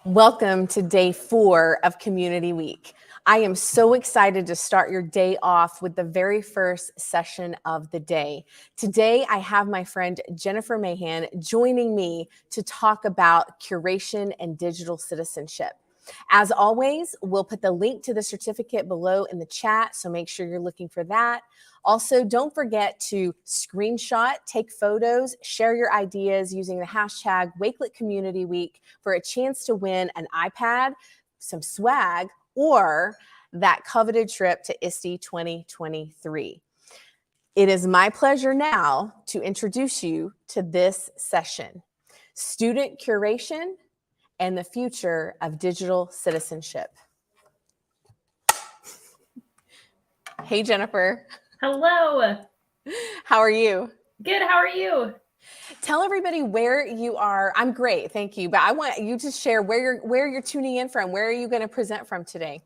Welcome to day 4 of Community Week. I am so excited to start your day off with the very first session of the day. Today, I have my friend Jennifer Mahan joining me to talk about curation and digital citizenship. As always, we'll put the link to the certificate below in the chat, so make sure you're looking for that. Also, don't forget to screenshot, take photos, share your ideas using the hashtag Wakelet Community Week for a chance to win an iPad, some swag, or that coveted trip to ISTE 2023. It is my pleasure now to introduce you to this session, Student Curation and the Future of Digital Citizenship. Hey, Jennifer. Hello. How are you? Good. How are you? Tell everybody where you are. I'm great, thank you. But I want you to share where you're tuning in from. Where are you going to present from today?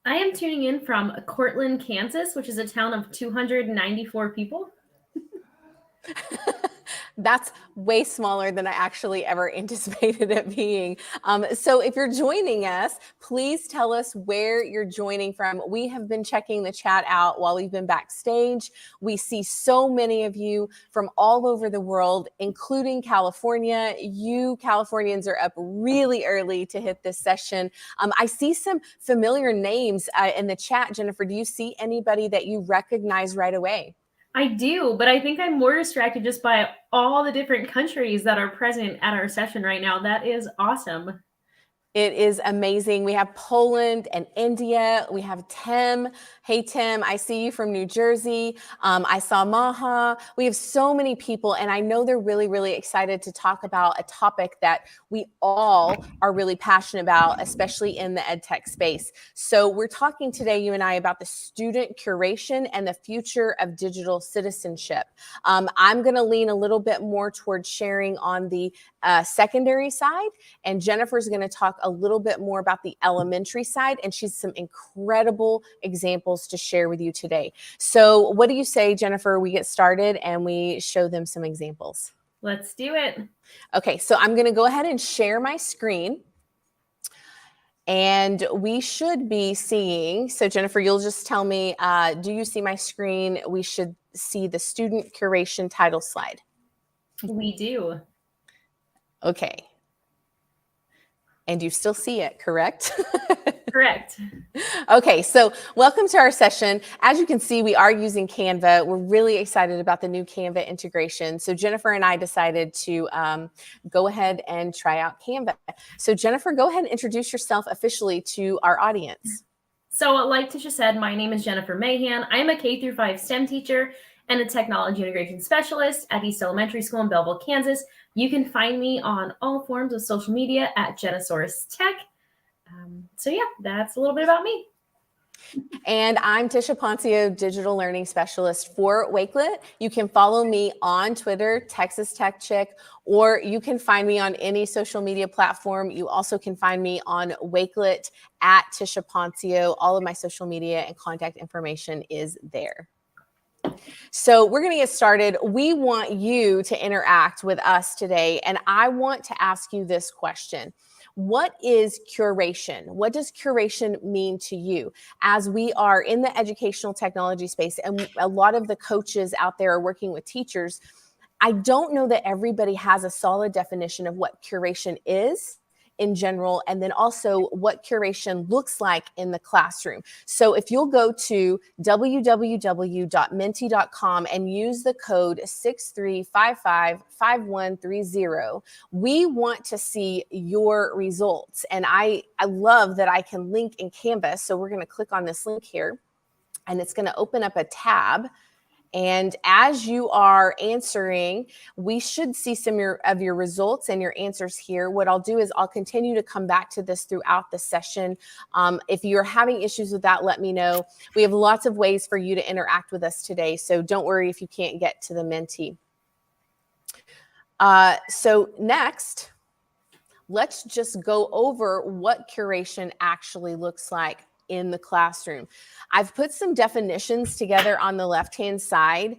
I am tuning in from Cortland, Kansas, which is a town of 294 people. That's way smaller than I actually ever anticipated it being. So if you're joining us, please tell us where you're joining from. We have been checking the chat out while we've been backstage. We see so many of you from all over the world, including California. You Californians are up really early to hit this session. I see some familiar names in the chat. Jennifer, do you see anybody that you recognize right away? I do, but I think I'm more distracted just by all the different countries that are present at our session right now. That is awesome. It is amazing. We have Poland and India. We have Tim. Hey, Tim, I see you from New Jersey. I saw Maha. We have so many people, and I know they're really, really excited to talk about a topic that we all are really passionate about, especially in the ed tech space. So we're talking today, you and I, about the student curation and the future of digital citizenship. I'm going to lean a little bit more towards sharing on the secondary side, and Jennifer's going to talk a little bit more about the elementary side, and she's some incredible examples to share with you today. So what do you say, Jennifer, we get started and we show them some examples? Let's do it. Okay, so I'm going to go ahead and share my screen. And we should be seeing, so Jennifer, you'll just tell me, do you see my screen? We should see the student curation title slide. We do. Okay. And you still see it, correct? Correct. Okay, so welcome to our session. As you can see, we are using Canva. We're really excited about the new Canva integration. So Jennifer and I decided to go ahead and try out Canva. So Jennifer, go ahead and introduce yourself officially to our audience. So like Tisha said, my name is Jennifer Mahan. I am a K-5 STEM teacher and a technology integration specialist at East Elementary School in Belleville, Kansas. You can find me on all forms of social media at Jennasaurus Tech. So yeah, that's a little bit about me. And I'm Tisha Poncio, Digital Learning Specialist for Wakelet. You can follow me on Twitter, Texas Tech Chick, or you can find me on any social media platform. You also can find me on Wakelet at Tisha Poncio. All of my social media and contact information is there. So we're going to get started. We want you to interact with us today, and I want to ask you this question. What is curation? What does curation mean to you? As we are in the educational technology space, and a lot of the coaches out there are working with teachers, I don't know that everybody has a solid definition of what curation is in general, and then also what curation looks like in the classroom. So if you'll go to www.menti.com and use the code 63555130, we want to see your results. And I love that I can link in Canvas. So we're going to click on this link here, and it's going to open up a tab. And as you are answering, we should see some of your results and your answers here. What I'll do is I'll continue to come back to this throughout the session. If you're having issues with that, let me know. We have lots of ways for you to interact with us today, so don't worry if you can't get to the Menti. So next, let's just go over what curation actually looks like in the classroom. I've put some definitions together on the left-hand side.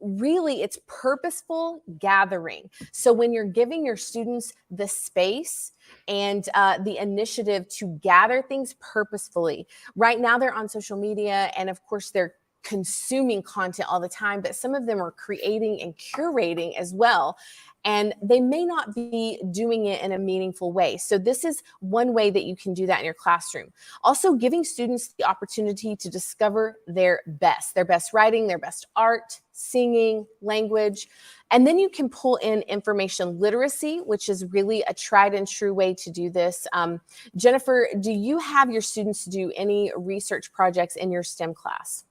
really it's purposeful gathering. So when you're giving your students the space and the initiative to gather things purposefully, right now they're on social media, and of course they're consuming content all the time, but some of them are creating and curating as well. And they may not be doing it in a meaningful way. So this is one way that you can do that in your classroom. Also, giving students the opportunity to discover their best writing, their best art, singing, language. And then you can pull in information literacy, which is really a tried and true way to do this. Jennifer, do you have your students do any research projects in your STEM class?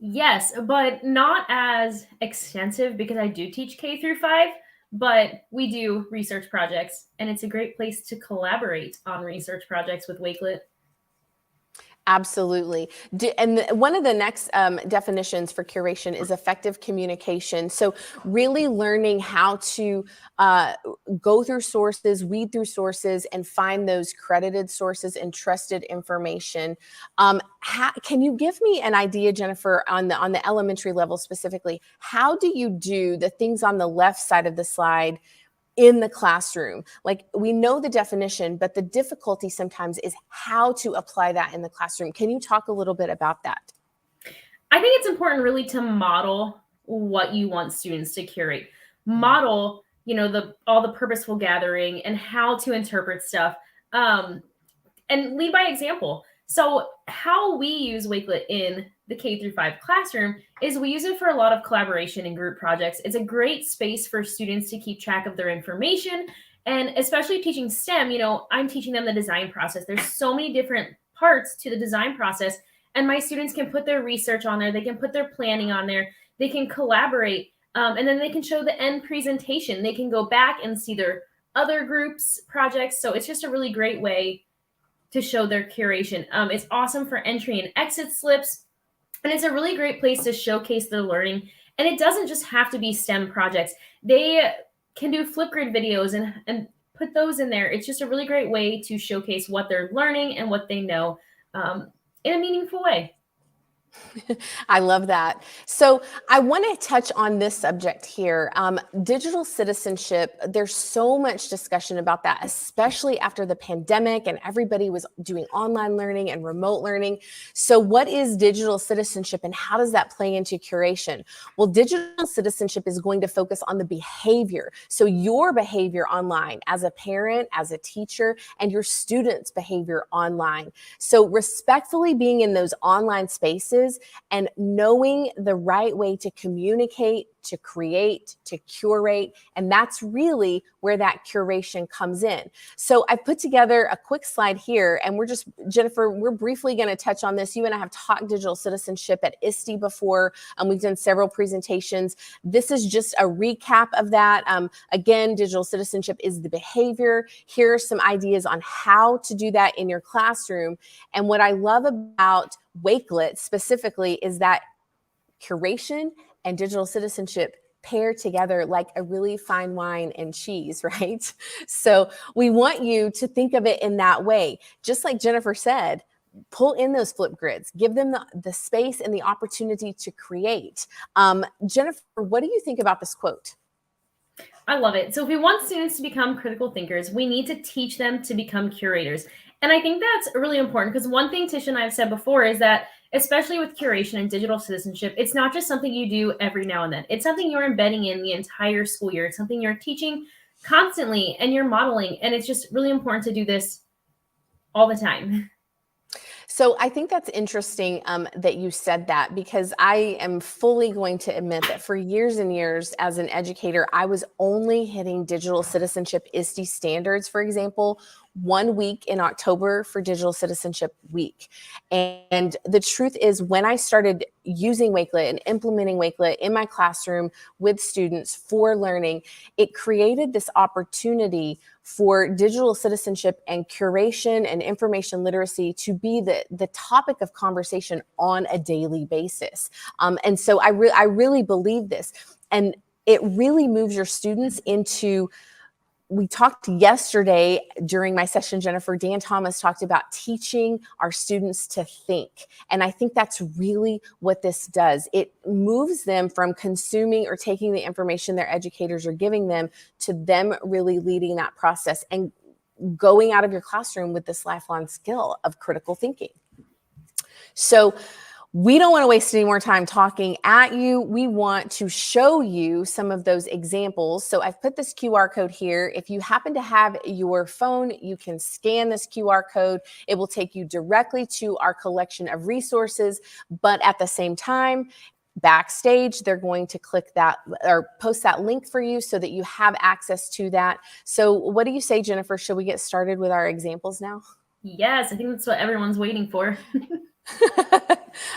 Yes, but not as extensive because I do teach K through 5, but we do research projects, and it's a great place to collaborate on research projects with Wakelet. Absolutely. And one of the next definitions for curation is effective communication. So really learning how to go through sources, weed through sources, and find those credited sources and trusted information. Can you give me an idea, Jennifer, on the elementary level specifically? How do you do the things on the left side of the slide in the classroom? Like, we know the definition, but the difficulty sometimes is how to apply that in the classroom. Can you talk a little bit about that? I think it's important really to model what you want students to curate. Model, all the purposeful gathering and how to interpret stuff, and lead by example. So how we use Wakelet in the K through 5 classroom is we use it for a lot of collaboration and group projects. It's a great space for students to keep track of their information. And especially teaching STEM, I'm teaching them the design process. There's so many different parts to the design process. And my students can put their research on there. They can put their planning on there. They can collaborate. And then they can show the end presentation. They can go back and see their other groups' projects. So it's just a really great way to show their curation. It's awesome for entry and exit slips. And it's a really great place to showcase their learning. And it doesn't just have to be STEM projects. They can do Flipgrid videos and put those in there. It's just a really great way to showcase what they're learning and what they know in a meaningful way. I love that. So I want to touch on this subject here. Digital citizenship, there's so much discussion about that, especially after the pandemic and everybody was doing online learning and remote learning. So what is digital citizenship and how does that play into curation? Well, digital citizenship is going to focus on the behavior. So your behavior online as a parent, as a teacher, and your students' behavior online. So respectfully being in those online spaces and knowing the right way to communicate, to create, to curate. And that's really where that curation comes in. So I've put together a quick slide here, and Jennifer, we're briefly going to touch on this. You and I have taught digital citizenship at ISTE before. We've done several presentations. This is just a recap of that. Again, digital citizenship is the behavior. Here are some ideas on how to do that in your classroom. And what I love about Wakelet specifically is that curation and digital citizenship pair together like a really fine wine and cheese, right? So we want you to think of it in that way. Just like Jennifer said, pull in those flip grids, give them the space and the opportunity to create. Jennifer, what do you think about this quote? I love it. So if we want students to become critical thinkers, we need to teach them to become curators. And I think that's really important because one thing Tish and I have said before is that, especially with curation and digital citizenship, it's not just something you do every now and then. It's something you're embedding in the entire school year. It's something you're teaching constantly and you're modeling. And it's just really important to do this all the time. So I think that's interesting that you said that, because I am fully going to admit that for years and years as an educator, I was only hitting digital citizenship ISTE standards, for example, 1 week in October for Digital Citizenship Week. And the truth is, when I started using Wakelet and implementing Wakelet in my classroom with students for learning, it created this opportunity for digital citizenship and curation and information literacy to be the topic of conversation on a daily basis. And so I really believe this. And it really moves your students into we talked yesterday during my session, Jennifer, Dan Thomas talked about teaching our students to think. And I think that's really what this does. It moves them from consuming or taking the information their educators are giving them to them really leading that process and going out of your classroom with this lifelong skill of critical thinking. So we don't want to waste any more time talking at you. We want to show you some of those examples. So I've put this QR code here. If you happen to have your phone, you can scan this QR code. It will take you directly to our collection of resources, but at the same time, backstage, they're going to click that or post that link for you so that you have access to that. So what do you say, Jennifer? Should we get started with our examples now? Yes, I think that's what everyone's waiting for.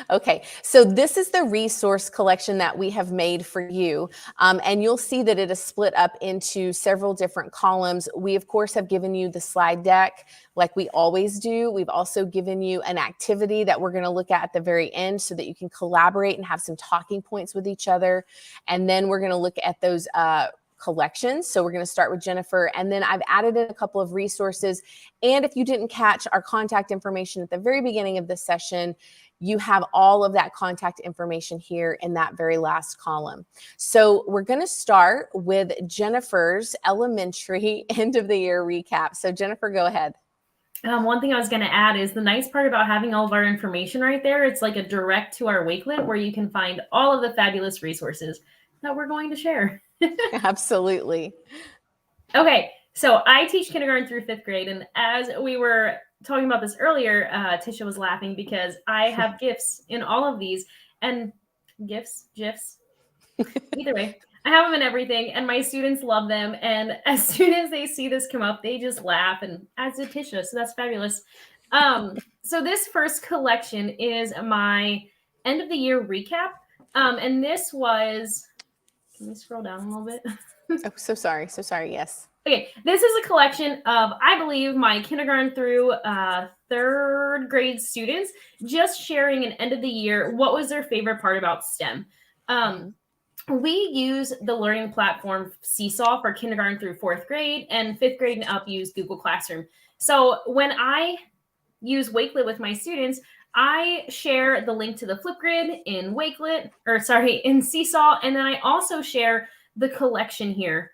Okay, so this is the resource collection that we have made for you. And you'll see that it is split up into several different columns. We, of course, have given you the slide deck like we always do. We've also given you an activity that we're going to look at the very end so that you can collaborate and have some talking points with each other. And then we're going to look at those collections. So we're going to start with Jennifer, and then I've added in a couple of resources. And if you didn't catch our contact information at the very beginning of this session, you have all of that contact information here in that very last column. So we're going to start with Jennifer's elementary end of the year recap. So Jennifer, go ahead. One thing I was going to add is the nice part about having all of our information right there. It's like a direct to our Wakelet where you can find all of the fabulous resources that we're going to share. Absolutely. Okay, so I teach kindergarten through 5th grade, and as we were talking about this earlier, Tisha was laughing because I have GIFs in all of these, and GIFs, either way, I have them in everything, and my students love them, and as soon as they see this come up, they just laugh, and as did Tisha, so that's fabulous. So this first collection is my end of the year recap, and this was, can we scroll down a little bit? Oh, so sorry. Yes. Okay, this is a collection of, I believe, my kindergarten through 3rd grade students just sharing an end of the year, what was their favorite part about STEM. We use the learning platform Seesaw for kindergarten through 4th grade, and 5th grade and up use Google Classroom. So when I use Wakelet with my students, I share the link to the Flipgrid in in Seesaw, and then I also share the collection here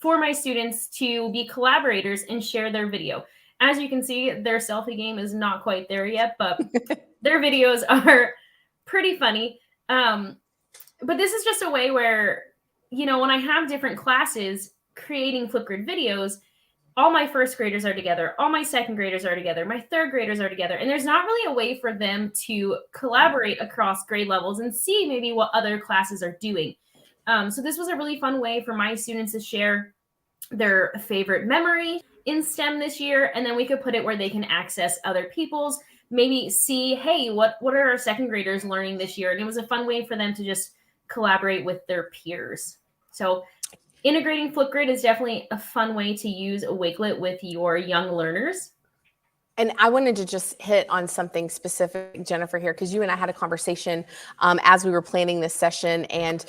for my students to be collaborators and share their video. As you can see, their selfie game is not quite there yet, but their videos are pretty funny. But this is just a way where, you know, when I have different classes creating Flipgrid videos, all my 1st graders are together, all my 2nd graders are together, my 3rd graders are together, and there's not really a way for them to collaborate across grade levels and see maybe what other classes are doing. So this was a really fun way for my students to share their favorite memory in STEM this year, and then we could put it where they can access other people's, maybe see, hey, what are our 2nd graders learning this year? And it was a fun way for them to just collaborate with their peers. So integrating Flipgrid is definitely a fun way to use a Wakelet with your young learners. And I wanted to just hit on something specific, Jennifer, here, because you and I had a conversation as we were planning this session. And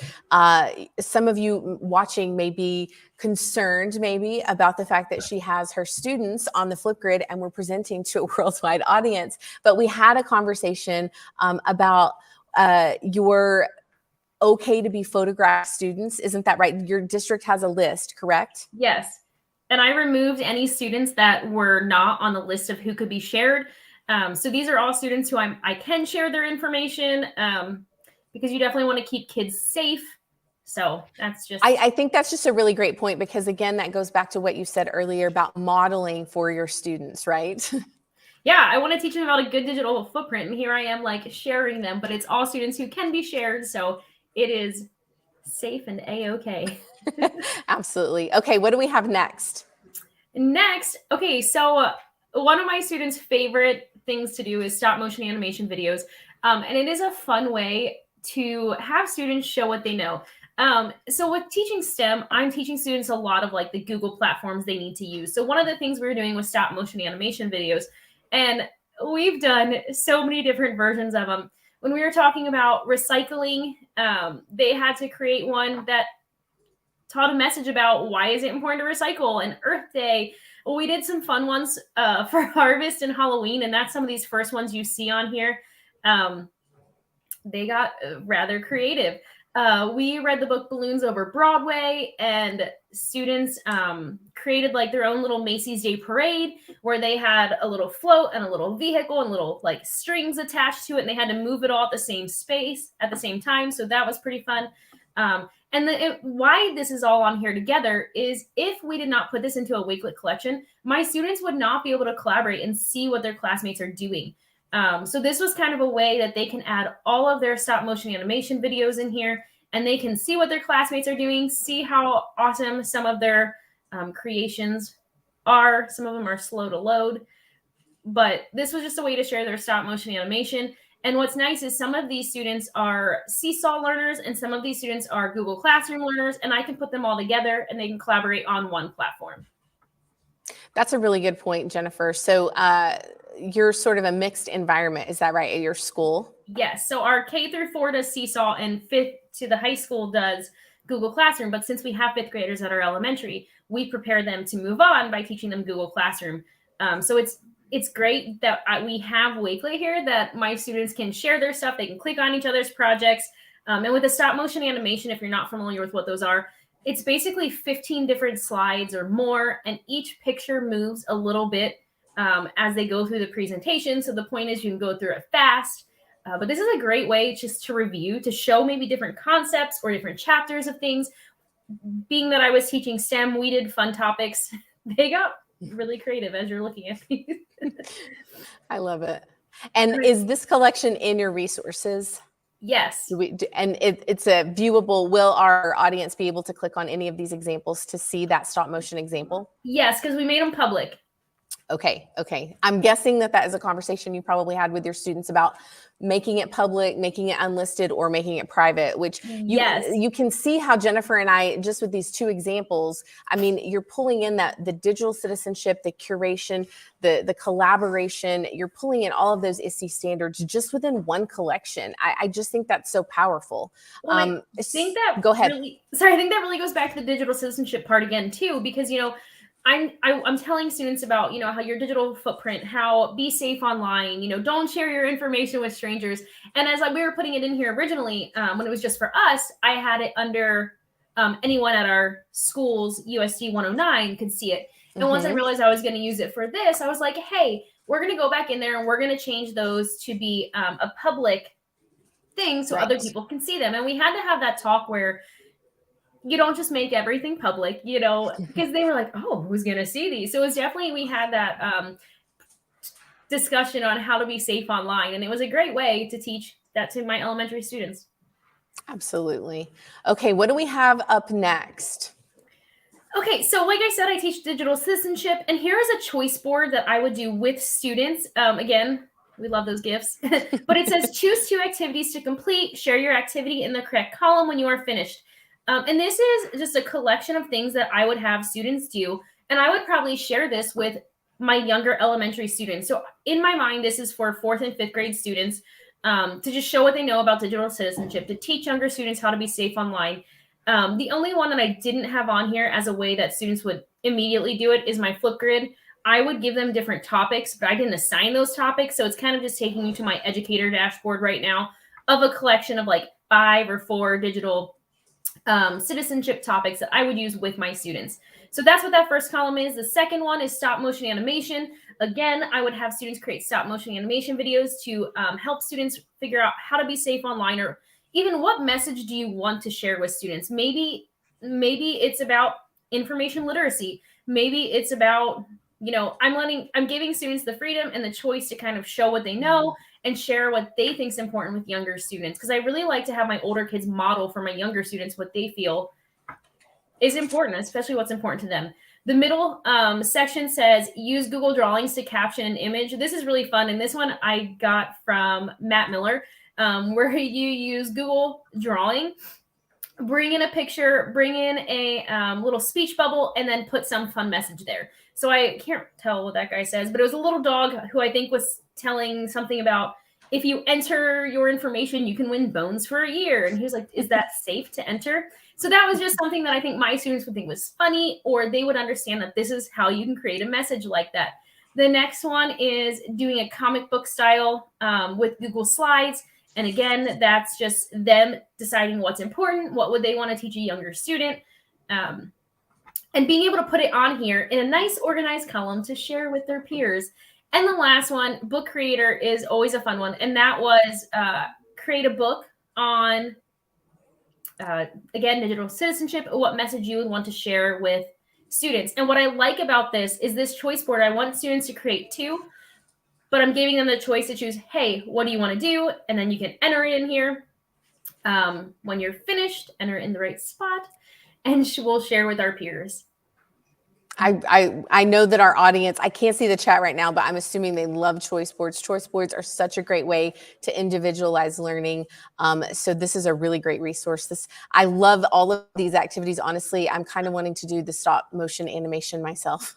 some of you watching may be concerned maybe about the fact that she has her students on the Flipgrid and we're presenting to a worldwide audience. But we had a conversation about your okay to be photographed students. Isn't that right? Your district has a list, correct? Yes. And I removed any students that were not on the list of who could be shared. So these are all students who I can share their information because you definitely want to keep kids safe. So that's just... I think that's just a really great point because, again, that goes back to what you said earlier about modeling for your students, right? Yeah, I want to teach them about a good digital footprint. And here I am like sharing them, but it's all students who can be shared. So it is safe and A-okay. Absolutely. Okay, what do we have next? Next, okay, so one of my students' favorite things to do is stop motion animation videos. And it is a fun way to have students show what they know. So with teaching STEM, I'm teaching students a lot of like the Google platforms they need to use. So one of the things we were doing was stop motion animation videos. And we've done so many different versions of them. When we were talking about recycling, they had to create one that taught a message about why is it important to recycle and Earth Day. Well, we did some fun ones for Harvest and Halloween, and that's some of these first ones you see on here. They got rather creative. We read the book Balloons Over Broadway, and students created like their own little Macy's Day Parade where they had a little float and a little vehicle and little like strings attached to it, and they had to move it all at the same space at the same time. So that was pretty fun. And why this is all on here together is if we did not put this into a Wakelet collection, my students would not be able to collaborate and see what their classmates are doing. So this was kind of a way that they can add all of their stop motion animation videos in here, and they can see what their classmates are doing, see how awesome some of their creations are. Some of them are slow to load, but this was just a way to share their stop motion animation. And what's nice is some of these students are Seesaw learners and some of these students are Google Classroom learners, and I can put them all together and they can collaborate on one platform. That's a really good point, Jennifer. So you're sort of a mixed environment. Is that right, at your school? Yes. So our K through 4 does Seesaw and 5th to the high school does Google Classroom. But since we have 5th graders at our elementary, we prepare them to move on by teaching them Google Classroom. So it's great that we have Wakelet here, that my students can share their stuff. They can click on each other's projects. And with a stop motion animation, if you're not familiar with what those are, it's basically 15 different slides or more, and each picture moves a little bit as they go through the presentation. So the point is you can go through it fast. But this is a great way just to review, to show maybe different concepts or different chapters of things. Being that I was teaching STEM, we did fun topics. They got really creative as you're looking at these. I love it. And is this collection in your resources? Yes. It's a viewable. Will our audience be able to click on any of these examples to see that stop motion example? Yes, because we made them public. Okay. I'm guessing that is a conversation you probably had with your students about making it public, making it unlisted, or making it private, which you can see how Jennifer and I, just with these two examples, I mean, you're pulling in the digital citizenship, the curation, the collaboration, you're pulling in all of those ISTE standards just within one collection. I just think that's so powerful. Well, I think that go ahead. I think that really goes back to the digital citizenship part again, too, because, I'm telling students about, how your digital footprint, how be safe online, don't share your information with strangers. And as we were putting it in here originally, when it was just for us, I had it under anyone at our school's USD 109 could see it. And once I realized I was going to use it for this, I was like, hey, we're going to go back in there and we're going to change those to be a public thing so other people can see them. And we had to have that talk where you don't just make everything public, because they were like, oh, who's going to see these? So it was definitely, we had that discussion on how to be safe online. And it was a great way to teach that to my elementary students. Absolutely. Okay. What do we have up next? Okay. So like I said, I teach digital citizenship, and here is a choice board that I would do with students. Again, we love those gifts, but it says choose 2 activities to complete, share your activity in the correct column when you are finished. And this is just a collection of things that I would have students do. And I would probably share this with my younger elementary students. So in my mind, this is for 4th and 5th grade students to just show what they know about digital citizenship, to teach younger students how to be safe online. The only one that I didn't have on here as a way that students would immediately do it is my Flipgrid. I would give them different topics, but I didn't assign those topics. So it's kind of just taking you to my educator dashboard right now of a collection of like 5 or 4 digital citizenship topics that I would use with my students. So that's what that first column is. The second one is stop motion animation. Again, I would have students create stop motion animation videos to help students figure out how to be safe online, or even what message do you want to share with students? Maybe it's about information literacy. Maybe it's about, I'm giving students the freedom and the choice to kind of show what they know and share what they think is important with younger students. Because I really like to have my older kids model for my younger students what they feel is important, especially what's important to them. The middle section says use Google Drawings to caption an image. This is really fun. And this one I got from Matt Miller, where you use Google Drawing, bring in a picture, bring in a little speech bubble, and then put some fun message there. So I can't tell what that guy says, but it was a little dog who I think was telling something about if you enter your information, you can win bones for a year. And he was like, is that safe to enter? So that was just something that I think my students would think was funny, or they would understand that this is how you can create a message like that. The next one is doing a comic book style with Google Slides. And again, that's just them deciding what's important, what would they want to teach a younger student, and being able to put it on here in a nice organized column to share with their peers. And the last one, book creator, is always a fun one. And that was create a book on, again, digital citizenship, what message you would want to share with students. And what I like about this is this choice board. I want students to create 2, but I'm giving them the choice to choose, hey, what do you want to do? And then you can enter it in here. When you're finished, enter it in the right spot, and we'll share with our peers. I know that our audience, I can't see the chat right now, but I'm assuming they love choice boards. Choice boards are such a great way to individualize learning. So this is a really great resource. I love all of these activities. Honestly, I'm kind of wanting to do the stop motion animation myself.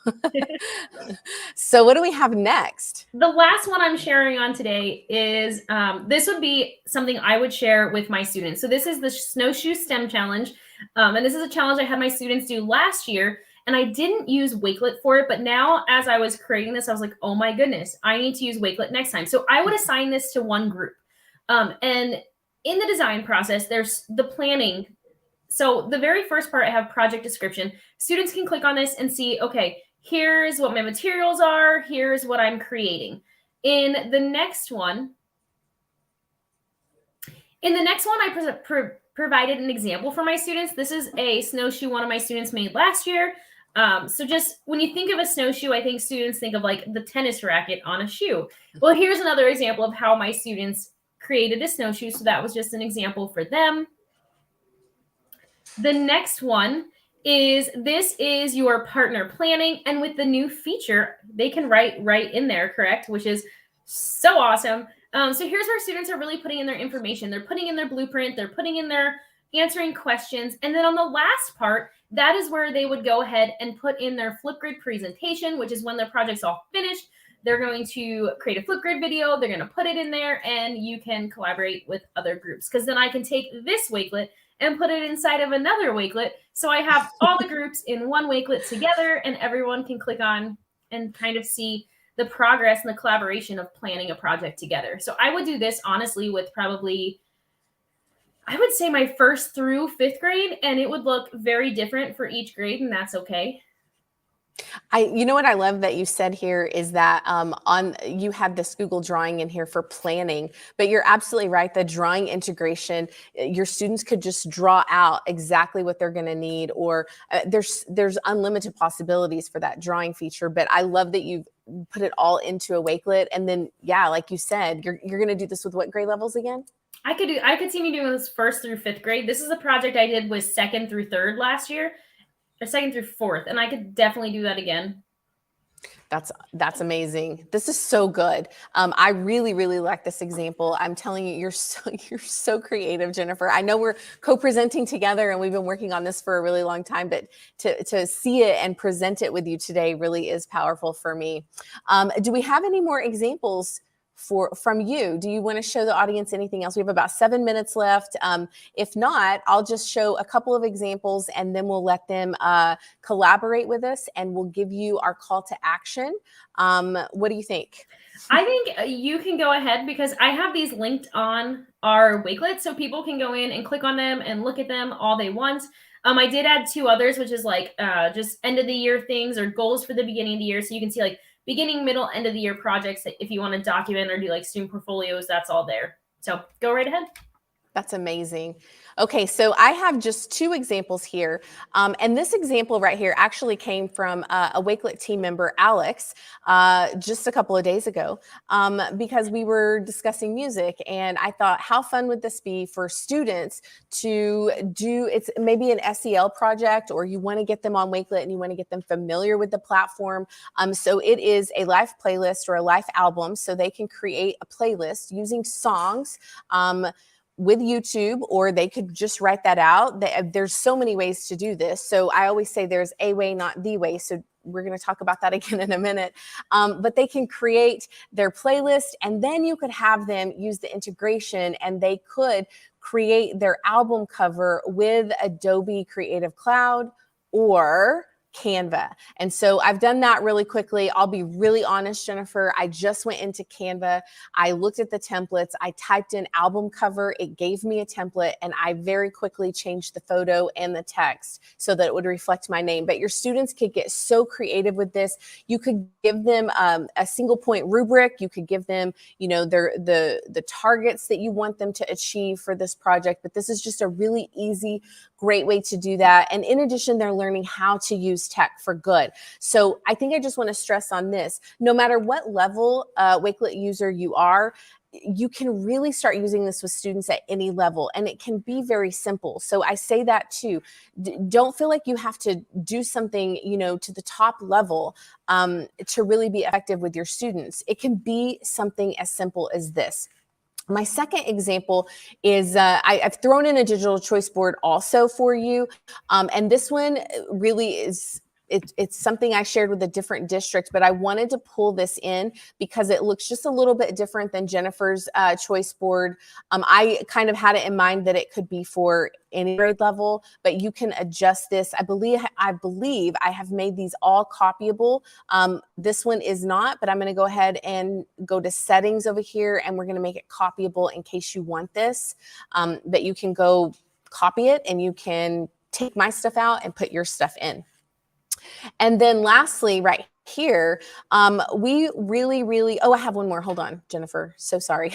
So what do we have next? The last one I'm sharing on today is, this would be something I would share with my students. So this is the Snowshoe STEM Challenge. And this is a challenge I had my students do last year. And I didn't use Wakelet for it, but now as I was creating this, I was like, oh my goodness, I need to use Wakelet next time. So I would assign this to one group. And in the design process, there's the planning. So the very first part, I have project description. Students can click on this and see, okay, here's what my materials are. Here's what I'm creating. In the next one, I provided an example for my students. This is a snowshoe one of my students made last year. So just when you think of a snowshoe, I think students think of like the tennis racket on a shoe. Well, here's another example of how my students created a snowshoe. So that was just an example for them. The next one is, this is your partner planning. And with the new feature, they can write right in there, correct? Which is so awesome. So here's where students are really putting in their information. They're putting in their blueprint. They're putting in their answering questions. And then on the last part, that is where they would go ahead and put in their Flipgrid presentation, which is when their project's all finished. They're going to create a Flipgrid video. They're going to put it in there, and you can collaborate with other groups. Because then I can take this Wakelet and put it inside of another Wakelet. So I have all the groups in one Wakelet together, and everyone can click on and kind of see the progress and the collaboration of planning a project together. So I would do this honestly with probably, I would say, my 1st through 5th grade, and it would look very different for each grade, and that's okay. You know what I love that you said here is that you have this Google Drawing in here for planning, but you're absolutely right. The drawing integration, your students could just draw out exactly what they're going to need, or there's unlimited possibilities for that drawing feature. But I love that you've put it all into a Wakelet, and then like you said, you're going to do this with what grade levels again? I could see me doing this 1st through 5th grade. This is a project I did with 2nd through 3rd last year. Or 2nd through 4th, and I could definitely do that again. That's amazing. This is so good. I really, really like this example. I'm telling you, you're so creative, Jennifer. I know we're co-presenting together and we've been working on this for a really long time, but to see it and present it with you today really is powerful for me. Do we have any more examples from you? Do you want to show the audience anything else? We have about 7 minutes left. If not, I'll just show a couple of examples and then we'll let them collaborate with us and we'll give you our call to action. What do you think? I think you can go ahead because I have these linked on our Wakelet so people can go in and click on them and look at them all they want. I did add 2 others, which is like just end of the year things or goals for the beginning of the year. So you can see like beginning, middle, end of the year projects. If you want to document or do like student portfolios, that's all there. So go right ahead. That's amazing. Okay, so I have just 2 examples here. And this example right here actually came from a Wakelet team member, Alex, just a couple of days ago, because we were discussing music. And I thought, how fun would this be for students to do? It's maybe an SEL project, or you want to get them on Wakelet and you want to get them familiar with the platform. So it is a live playlist or a live album, so they can create a playlist using songs with YouTube, or they could just write that out. There's so many ways to do this. So I always say there's a way, not the way. So we're going to talk about that again in a minute. But they can create their playlist, and then you could have them use the integration, and they could create their album cover with Adobe Creative Cloud or Canva. And so I've done that really quickly. I'll be really honest, Jennifer. I just went into Canva. I looked at the templates. I typed in album cover. It gave me a template, and I very quickly changed the photo and the text so that it would reflect my name. But your students could get so creative with this. You could give them a single point rubric. You could give them, you know, the targets that you want them to achieve for this project. But this is just a really easy, great way to do that. And in addition, they're learning how to use tech for good. So I think I just want to stress on this. No matter what level Wakelet user you are, you can really start using this with students at any level, and it can be very simple. So I say that too. Don't feel like you have to do something, you know, to the top level to really be effective with your students. It can be something as simple as this. My second example is I've thrown in a digital choice board also for you. And this one really is, it's something I shared with a different district, but I wanted to pull this in because it looks just a little bit different than Jennifer's choice board. I kind of had it in mind that it could be for any grade level, but you can adjust this. I believe I have made these all copyable. This one is not, but I'm going to go ahead and go to settings over here, and we're going to make it copyable in case you want this. But you can go copy it, and you can take my stuff out and put your stuff in. And then lastly, right here, we really, oh, I have one more. Hold on, Jennifer. So sorry.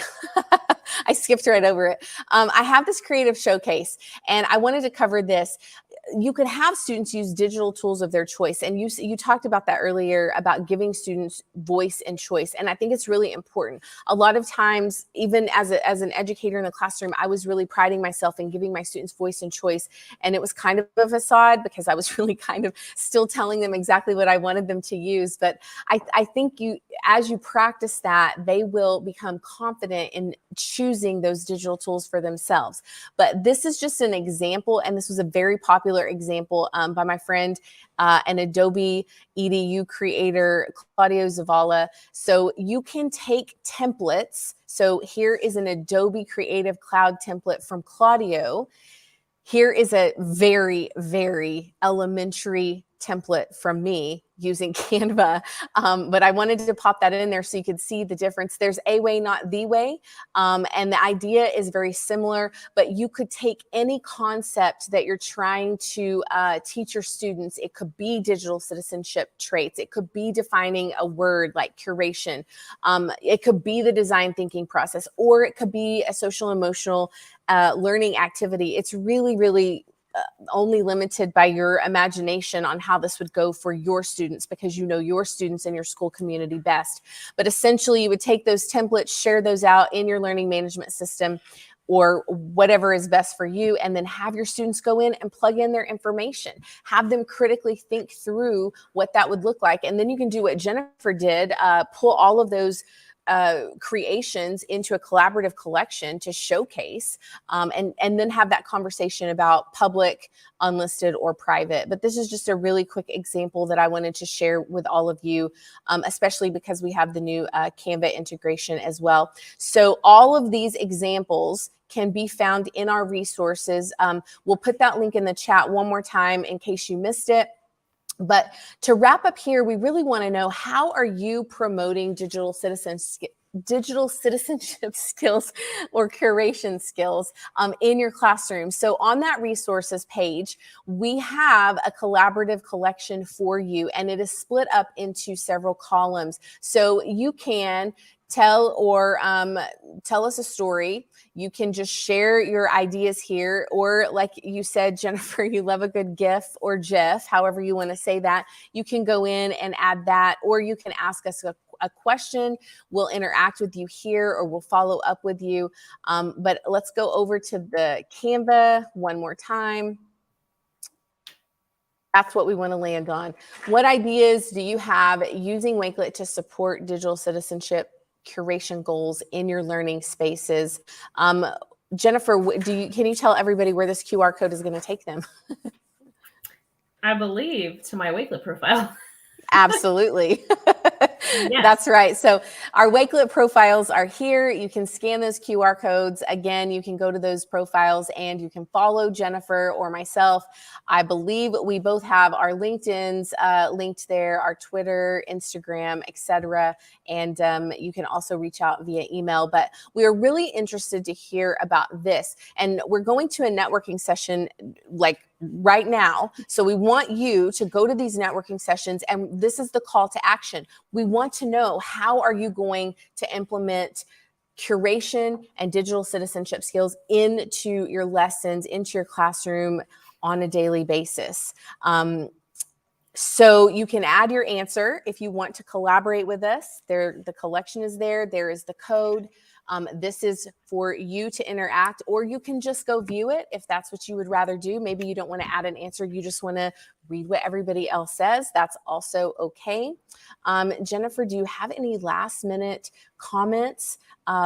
I skipped right over it. I have this creative showcase, and I wanted to cover this. You could have students use digital tools of their choice. And you talked about that earlier, about giving students voice and choice. And I think it's really important. A lot of times, even as an educator in the classroom, I was really priding myself in giving my students voice and choice. And it was kind of a facade because I was really kind of still telling them exactly what I wanted them to use. But I think as you practice that, they will become confident in choosing those digital tools for themselves. But this is just an example, and this was a very popular example by my friend, an Adobe EDU creator, Claudio Zavala. So you can take templates. So here is an Adobe Creative Cloud template from Claudio. Here is a very, very elementary template from me using Canva, but I wanted to pop that in there so you could see the difference. There's a way, not the way, and the idea is very similar, but you could take any concept that you're trying to teach your students. It could be digital citizenship traits. It could be defining a word like curation. It could be the design thinking process, or it could be a social emotional learning activity. It's really only limited by your imagination on how this would go for your students, because you know your students and your school community best. But essentially, you would take those templates, share those out in your learning management system or whatever is best for you, and then have your students go in and plug in their information. Have them critically think through what that would look like. And then you can do what Jennifer did, pull all of those creations into a collaborative collection to showcase, and then have that conversation about public, unlisted, or private. But this is just a really quick example that I wanted to share with all of you, especially because we have the new Canva integration as well. So all of these examples can be found in our resources. We'll put that link in the chat one more time in case you missed it. But to wrap up here, we really want to know, how are you promoting digital citizenship skills or curation skills in your classroom? So on that resources page, we have a collaborative collection for you, and it is split up into several columns. So you can tell us a story. You can just share your ideas here, or like you said, Jennifer, you love a good GIF or GIF, however you want to say that. You can go in and add that, or you can ask us a question. We'll interact with you here, or we'll follow up with you. But let's go over to the Canva one more time. That's what we want to land on. What ideas do you have using Wakelet to support digital citizenship curation goals in your learning spaces? Jennifer, can you tell everybody where this QR code is going to take them? I believe to my Wakelet profile. Absolutely. Yes. That's right. So our Wakelet profiles are here. You can scan those QR codes. Again, you can go to those profiles and you can follow Jennifer or myself. I believe we both have our LinkedIn's linked there, our Twitter, Instagram, etc. And you can also reach out via email. But we are really interested to hear about this. And we're going to a networking session like right now. So we want you to go to these networking sessions, and this is the call to action. We want to know, how are you going to implement curation and digital citizenship skills into your lessons, into your classroom on a daily basis? So you can add your answer if you want to collaborate with us. The collection is there. There is the code. This is for you to interact, or you can just go view it if that's what you would rather do. Maybe you don't want to add an answer. You just want to read what everybody else says. That's also okay. Jennifer, do you have any last minute comments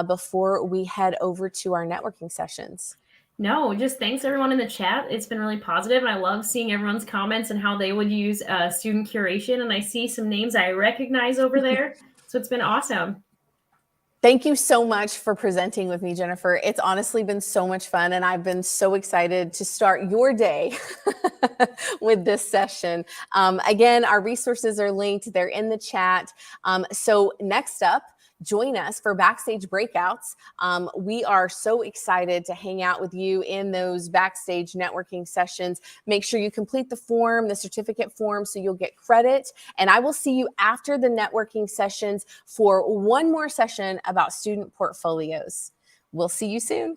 before we head over to our networking sessions? No, just thanks everyone in the chat. It's been really positive, and I love seeing everyone's comments and how they would use student curation. And I see some names I recognize over there. So it's been awesome. Thank you so much for presenting with me, Jennifer. It's honestly been so much fun, and I've been so excited to start your day with this session. Again, our resources are linked. They're in the chat. So next up, join us for backstage breakouts. We are so excited to hang out with you in those backstage networking sessions. Make sure you complete the form, the certificate form, so you'll get credit. And I will see you after the networking sessions for one more session about student portfolios. We'll see you soon.